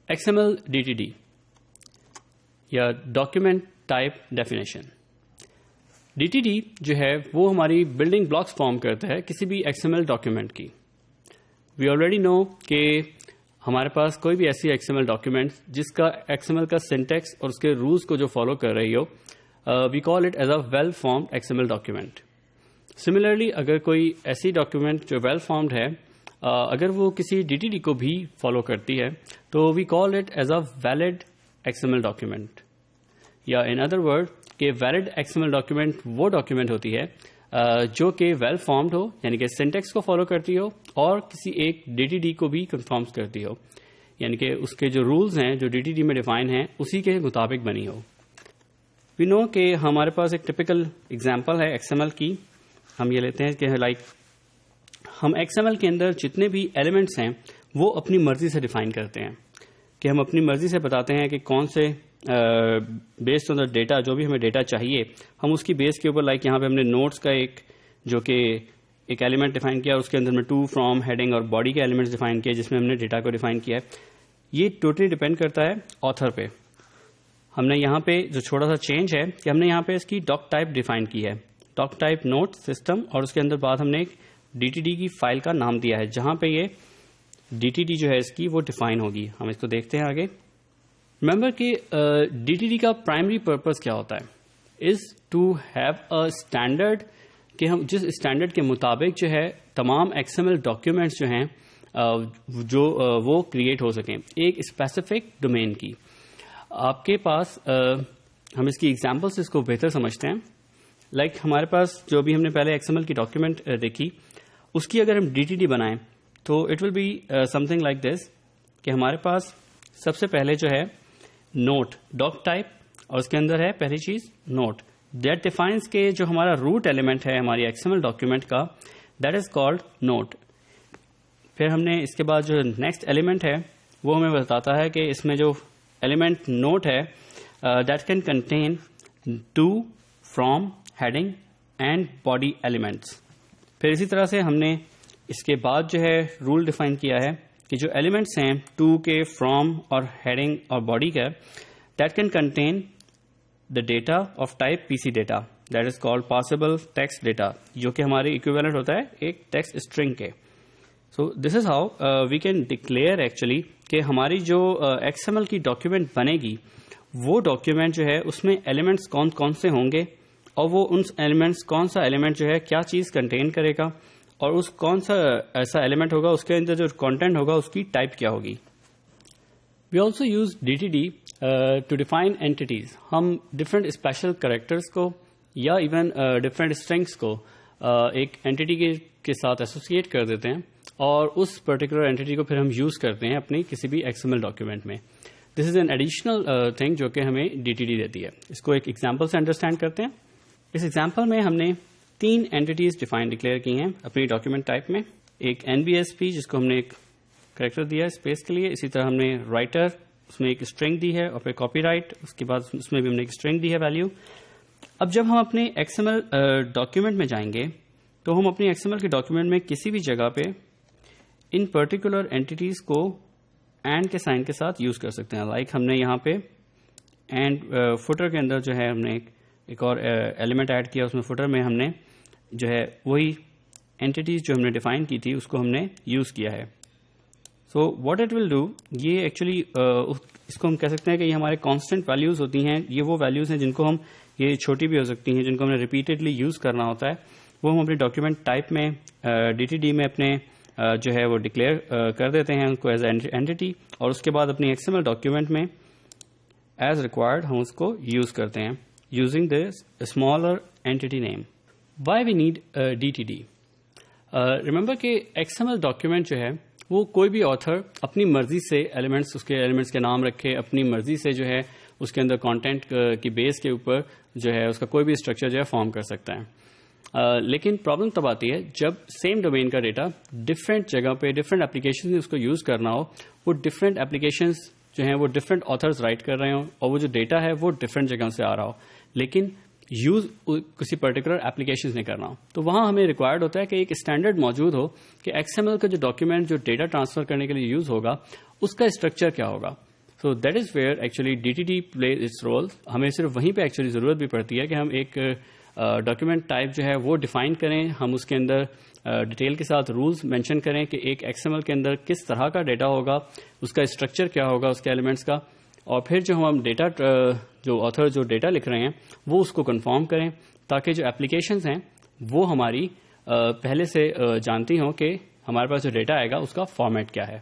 XML DTD یا document type definition. DTD جو ہے وہ ہماری بلڈنگ بلاکس فارم کرتا ہے کسی بھی XML ڈاکیومنٹ کی. وی آلریڈی نو کہ ہمارے پاس کوئی بھی ایسی XML ڈاکیومنٹ جس کا XML کا سینٹیکس اور اس کے رولز کو جو فالو کر رہی ہو, we call it as a well formed XML document. Similarly اگر کوئی ایسی ڈاکیومنٹ جو ویل فارمڈ ہے, اگر وہ کسی DTD کو بھی فالو کرتی ہے تو we call it as a valid XML document. یا ان ادر ورڈ کہ ویلڈ XML ڈاکیومنٹ وہ ڈاکیومنٹ ہوتی ہے جو کہ ویل فارمڈ ہو, یعنی کہ سینٹیکس کو فالو کرتی ہو اور کسی ایک DTD کو بھی کنفرمز کرتی ہو, یعنی کہ اس کے جو رولز ہیں جو DTD میں ڈیفائن ہیں اسی کے مطابق بنی ہو. وی نو کہ ہمارے پاس ایک ٹپیکل ایگزامپل ہے XML کی. ہم یہ لیتے ہیں کہ ہم XML کے اندر جتنے بھی ایلیمنٹس ہیں وہ اپنی مرضی سے ڈیفائن کرتے ہیں, کہ ہم اپنی مرضی سے بتاتے ہیں کہ کون سے بیسڈ آن دا ڈیٹا, جو بھی ہمیں ڈیٹا چاہیے ہم اس کی بیس کے اوپر, لائک یہاں پہ ہم نے نوٹس کا ایک جو کہ ایک ایلیمنٹ ڈیفائن کیا, اس کے اندر میں ٹو, فرام, ہیڈنگ اور باڈی کے ایلیمنٹس ڈیفائن کیا جس میں ہم نے ڈیٹا کو ڈیفائن کیا ہے. یہ ٹوٹلی ڈیپینڈ کرتا ہے آتھر پہ. ہم نے یہاں پہ جو چھوٹا سا چینج ہے کہ ہم نے یہاں پہ اس کی ڈاک ٹائپ ڈیفائن کی ہے, ڈاک ٹائپ نوٹ سسٹم, اور اس کے اندر بعد ہم نے ایک DTD کی فائل کا نام دیا ہے جہاں پہ یہ DTD جو ہے اس کی وہ ڈیفائن ہوگی. ہم اس کو دیکھتے ہیں آگے. ریمبر کہ DTD کا پرائمری پرپز کیا ہوتا ہے, از ٹو ہیو اے اسٹینڈرڈ, کہ ہم جس اسٹینڈرڈ کے مطابق جو ہے تمام XML ڈاکیومنٹس جو ہیں جو وہ کریٹ ہو سکیں ایک اسپیسیفک ڈومین کی. آپ کے پاس ہم اس کی ایگزامپل سے اس کو بہتر سمجھتے ہیں. لائک ہمارے پاس جو بھی ہم نے پہلے XML کی ڈاکیومنٹ دیکھی, اس کی اگر ہم DTD بنائیں تو it will be something like this, کہ ہمارے پاس سب سے پہلے جو ہے نوٹ ڈاک ٹائپ, اور اس کے اندر ہے پہلی چیز نوٹ. دیٹ ڈیفائنس کے جو ہمارا روٹ ایلیمنٹ ہے ہماری XML ڈاکیومنٹ کا, دیٹ از کالڈ نوٹ. پھر ہم نے اس کے بعد جو نیکسٹ ایلیمنٹ ہے وہ ہمیں بتاتا ہے کہ اس میں جو ایلیمنٹ نوٹ ہے that can contain to, from, heading and body elements. پھر اسی طرح سے ہم نے اس کے بعد جو ہے رول ڈیفائن کیا ہے کہ جو ایلیمنٹس ہیں ٹو کے, فرام اور ہیڈنگ اور باڈی کا, that can contain the data of type PC data, that is called possible text data, جو کہ ہماری ایکویولنٹ ہوتا ہے ایک ٹیکسٹ اسٹرنگ کے. So this is how we can declare actually کہ ہماری جو XML کی ڈاکیومنٹ بنے گی وہ ڈاکیومنٹ جو ہے اس میں ایلیمنٹس کون کون سے ہوں گے, اور وہ ان ایلیمنٹس کون سا ایلیمنٹ جو ہے کیا چیز کنٹین کرے گا, اور اس کون سا ایسا ایلیمنٹ ہوگا اس کے اندر جو کانٹینٹ ہوگا اس کی ٹائپ کیا ہوگی. We also use DTD to define entities. ہم ڈفرینٹ اسپیشل کریکٹرس کو یا ایون ڈفرینٹ اسٹرنگس کو ایک اینٹی کے ساتھ ایسوسیٹ کر دیتے ہیں, اور اس پرٹیکولر اینٹی کو پھر ہم یوز کرتے ہیں اپنی کسی بھی XML ڈاکیومنٹ میں. دس از این ایڈیشنل تھنگ جو کہ ہمیں DTD دیتی ہے. اس کو ایک ایگزامپل سے انڈرسٹینڈ کرتے ہیں. اس ایگزامپل میں ہم نے 3 اینٹیز ڈکلیئر کی ہیں اپنی ڈاکیومنٹ ٹائپ میں. ایک NBSP جس کو ہم نے ایک کریکٹر دیا ہے اسپیس کے لیے, اسی طرح ہم نے رائٹر, اس میں ایک اسٹرنگ دی ہے, اور پھر کاپی رائٹ, اس کے بعد اس میں بھی ہم نے ایک اسٹرنگ دی ہے ویلیو. اب جب ہم اپنے XML ڈاکیومنٹ میں جائیں گے تو ہم اپنی XML کے ڈاکیومنٹ میں کسی بھی جگہ پہ ان پرٹیکولر اینٹیز کو اینڈ کے سائن کے ساتھ یوز کر سکتے ہیں. لائک ہم نے یہاں پہ اینڈ فوٹر کے اندر جو ہے ہم نے ایک اور ایلیمنٹ ایڈ کیا, اس میں فوٹر میں ہم نے جو ہے وہی اینٹیز جو ہم نے ڈیفائن کی تھی اس کو ہم نے یوز کیا ہے. So what it will do, یہ ایکچولی اس کو ہم کہہ سکتے ہیں کہ یہ ہمارے کانسٹنٹ ویلیوز ہوتی ہیں. یہ وہ ویلیوز ہیں جن کو ہم, یہ چھوٹی بھی ہو سکتی ہیں, جن کو ہم نے ریپیٹڈلی یوز کرنا ہوتا ہے, وہ ہم اپنی ڈاکیومنٹ ٹائپ میں DTD میں اپنے جو ہے وہ ڈکلیئر کر دیتے ہیں ان کو ایز اینٹی, اور اس کے بعد اپنی XML ڈاکیومنٹ میں ایز ریکوائرڈ ہم اس کو یوز کرتے ہیں using the smaller entity name. Why we need DTD. Remember کہ XML ڈاکیومنٹ جو ہے وہ کوئی بھی آتھر اپنی مرضی سے ایلیمنٹس, اس کے ایلیمنٹس کے نام رکھے, اپنی مرضی سے جو ہے اس کے اندر کانٹینٹ کی بیس کے اوپر جو ہے اس کا کوئی بھی اسٹرکچر جو ہے فارم کر سکتا ہے. لیکن پرابلم تب آتی ہے جب سیم ڈومین کا ڈیٹا ڈفرینٹ جگہ پہ ڈفرینٹ اپلیکیشن میں اس کو یوز کرنا ہو, وہ ڈفرینٹ اپلیکیشنز جو ہیں وہ ڈفرینٹ آتھرز رائٹ کر رہے ہوں, اور وہ جو ڈیٹا ہے وہ ڈفرینٹ جگہ سے آ رہا ہو, لیکن یوز کسی پرٹیکولر اپلیکیشن نے کرنا ہو. تو وہاں ہمیں ریکوائرڈ ہوتا ہے کہ ایک اسٹینڈرڈ موجود ہو کہ XML کا جو ڈاکیومنٹ جو ڈیٹا ٹرانسفر کرنے کے لیے یوز ہوگا اس کا اسٹرکچر کیا ہوگا. So that is where actually DTD plays its role. ہمیں صرف وہیں پہ ایکچولی ضرورت بھی پڑتی ہے کہ ہم ایک ڈاکیومنٹ ٹائپ جو ہے وہ ڈیفائن کریں, ہم اس کے اندر ڈیٹیل کے ساتھ رولز مینشن کریں کہ ایک XML کے اندر کس طرح کا ڈیٹا ہوگا, اس کا اسٹرکچر کیا ہوگا اس کے ایلیمنٹس کا, اور پھر جو ہم ڈیٹا جو آتھر جو ڈیٹا لکھ رہے ہیں وہ اس کو کنفارم کریں تاکہ جو اپلیکیشنز ہیں وہ ہماری پہلے سے جانتی ہوں کہ ہمارے پاس جو ڈیٹا آئے گا اس کا فارمیٹ کیا ہے.